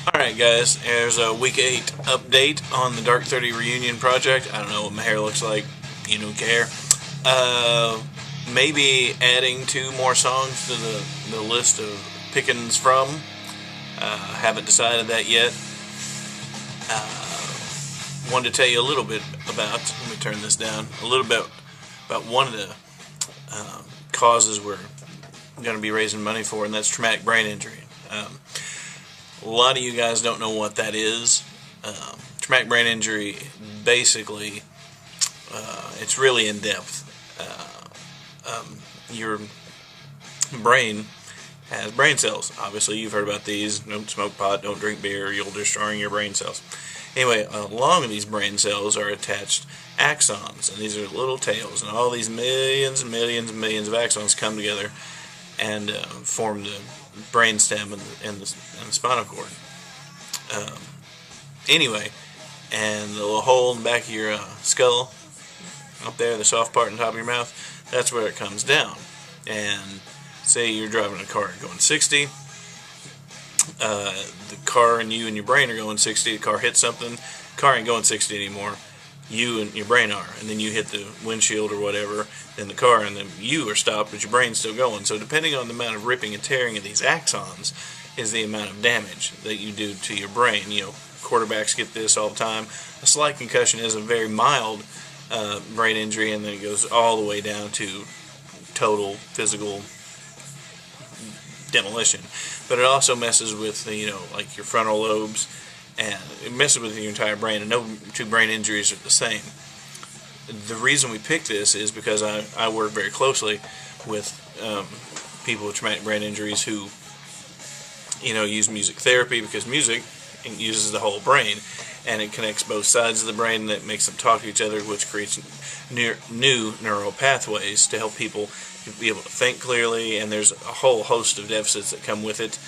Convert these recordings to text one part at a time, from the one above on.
Alright guys, there's a week 8 update on the Dark 30 reunion project. I don't know what my hair looks like, you don't care. Maybe adding 2 more songs to the list of pickings from. Haven't decided that yet. Wanted to tell you a little bit about, let me turn this down, a little bit about one of the causes we're going to be raising money for, and that's traumatic brain injury. A lot of you guys don't know what that is. Traumatic brain injury, basically, it's really in depth. Your brain has brain cells. Obviously, you've heard about these. Don't smoke pot, don't drink beer, you'll destroy your brain cells. Anyway, along these brain cells are attached axons, and these are little tails, and all these millions and millions and millions of axons come together and form the brain stem and the spinal cord. Anyway, and the little hole in the back of your skull, up there, the soft part on top of your mouth, that's where it comes down. And say you're driving a car going 60, the car and you and your brain are going 60, the car hits something, the car ain't going 60 anymore, you and your brain are, and then you hit the windshield or whatever, then the car, and then you are stopped, but your brain's still going. So depending on the amount of ripping and tearing of these axons is the amount of damage that you do to your brain. You know, quarterbacks get this all the time. A slight concussion is a very mild brain injury, and then it goes all the way down to total physical demolition. But it also messes with, like your frontal lobes, and it messes with your entire brain, and no 2 brain injuries are the same. The reason we picked this is because I work very closely with people with traumatic brain injuries who, use music therapy, because music uses the whole brain, and it connects both sides of the brain, that makes them talk to each other, which creates new neural pathways to help people be able to think clearly, and there's a whole host of deficits that come with it.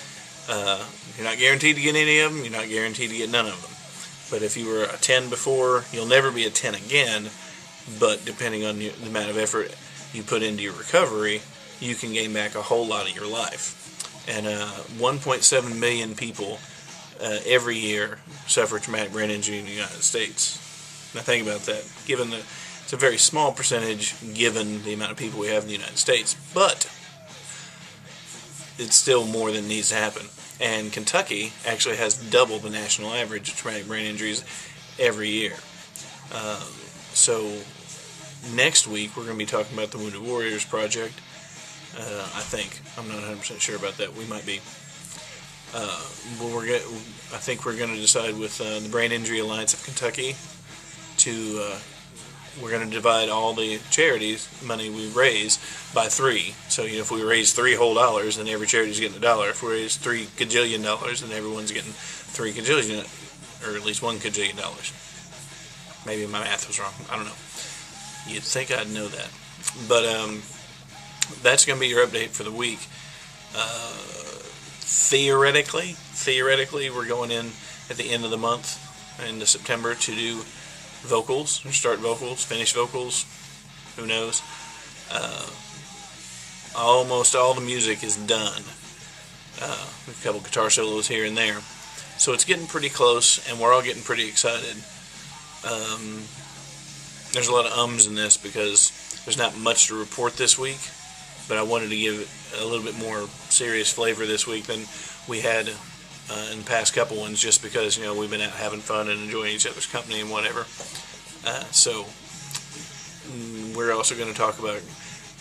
You're not guaranteed to get any of them, you're not guaranteed to get none of them. But if you were a 10 before, you'll never be a 10 again, but depending on the amount of effort you put into your recovery, you can gain back a whole lot of your life. And 1.7 million people every year suffer traumatic brain injury in the United States. Now think about that. It's a very small percentage given the amount of people we have in the United States, but it's still more than needs to happen. And Kentucky actually has double the national average of traumatic brain injuries every year. So next week we're going to be talking about the Wounded Warriors Project. I think. I'm not 100% sure about that. We might be. I think we're going to decide with the Brain Injury Alliance of Kentucky we're going to divide all the charities money we raise by 3. So if we raise $3 whole, then every charity's getting $1. If we raise $3 gajillion, then everyone's getting $3 gajillion, or at least $1 gajillion. Maybe my math was wrong. I don't know. You'd think I'd know that, but that's going to be your update for the week. Theoretically, we're going in at the end of the month, into September, to do vocals, or start vocals, finish vocals, who knows. Almost all the music is done. A couple guitar solos here and there. So it's getting pretty close, and we're all getting pretty excited. There's a lot of ums in this because there's not much to report this week, but I wanted to give it a little bit more serious flavor this week than we had in the past couple ones, just because we've been out having fun and enjoying each other's company and whatever. So we're also going to talk about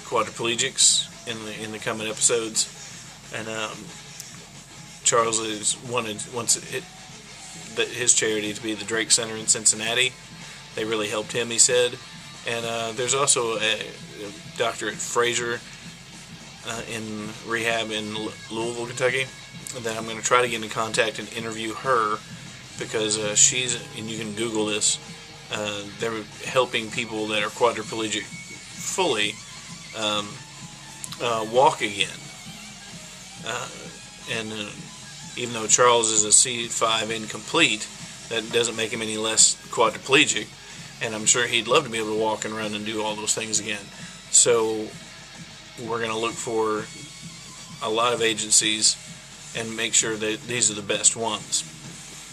quadriplegics in the coming episodes, and Charles wants his charity to be the Drake Center in Cincinnati. They really helped him, he said. And there's also a doctor at Fraser in rehab in Louisville, Kentucky, that I'm going to try to get in contact and interview her, because she's, and you can Google this, they're helping people that are quadriplegic fully walk again. And even though Charles is a C5 incomplete, that doesn't make him any less quadriplegic, and I'm sure he'd love to be able to walk and run and do all those things again. So we're going to look for a lot of agencies and make sure that these are the best ones.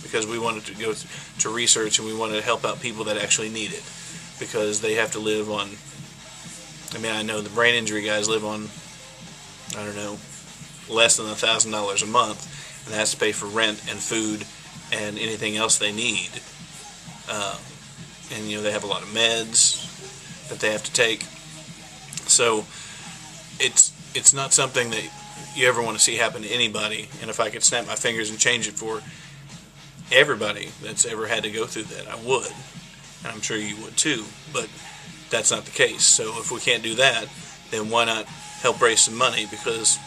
because we wanted to go to research, and we wanted to help out people that actually need it, because they have to live on, I mean, I know the brain injury guys live on, I don't know, less than $1,000 a month, and that's to pay for rent and food and anything else they need. And you know, they have a lot of meds that they have to take. So it's not something that you ever want to see happen to anybody. And if I could snap my fingers and change it for everybody that's ever had to go through that, I would. And I'm sure you would too. But that's not the case. So if we can't do that, then why not help raise some money? Because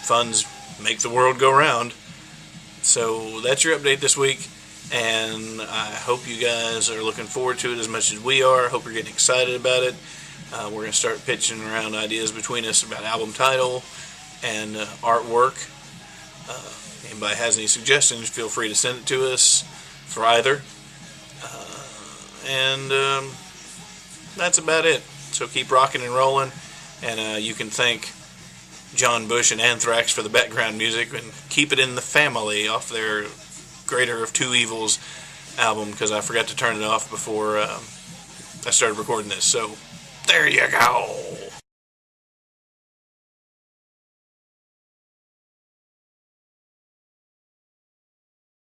funds make the world go round. So that's your update this week, and I hope you guys are looking forward to it as much as we are. I hope you're getting excited about it. We're going to start pitching around ideas between us about album title and artwork. Anybody has any suggestions, feel free to send it to us for either. And that's about it. So keep rocking and rolling, and you can thank John Bush and Anthrax for the background music, and Keep It in the Family off their Greater of Two Evils album, because I forgot to turn it off before I started recording this. So there you go.